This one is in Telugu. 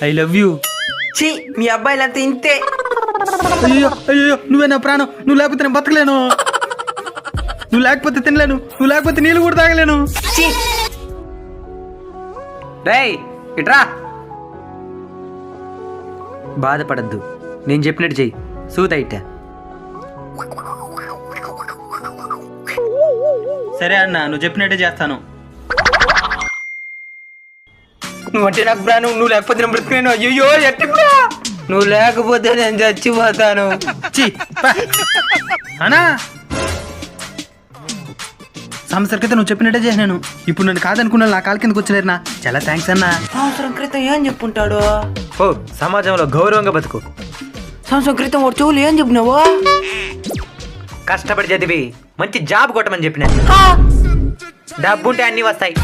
I love you. ఛీ మీ అబ్బాయిలంతా ఇంతే. అయ్యో అయ్యో నువ్వే నా ప్రాణం. నువ్వు లేకపోతే నేను బతకలేను. నువ్వు లేకపోతే తినలేను. నువ్వు లేకపోతే నీళ్ళు కూడా తాగలేను. ఛీ రేయ్ ఇట్రా. బాధపడద్దు, నేను చెప్పినట్టు చెయ్యి. సూతైట. సరే అన్న, నువ్వు చెప్పినట్టే చేస్తాను. నువ్వంటే నాకు ప్రాణం. నువ్వు లేకపోతే నేను బ్రతికలేను. అయ్యో ఎట్టా నువ్వు లేకపోతే నేను చచ్చిపోతాను. అనా సంవత్సరం క్రితం నువ్వు చెప్పినట్టే చేసినాను. ఇప్పుడు నన్ను కాదనుకున్నా నా కాలు కిందకు వచ్చలేరునా. చాలా థ్యాంక్స్ అన్నా. సంవత్సరం క్రితం ఏం చెప్పుంటాడు? ఓ సమాజంలో గౌరవంగా బతుకు. సంవత్సరం క్రితం వాడు చెవులు ఏం చెప్పినావు? కష్టపడి చదివి మంచి జాబ్ కొట్టమని చెప్పిన. డబ్బుంటే అన్నీ వస్తాయి.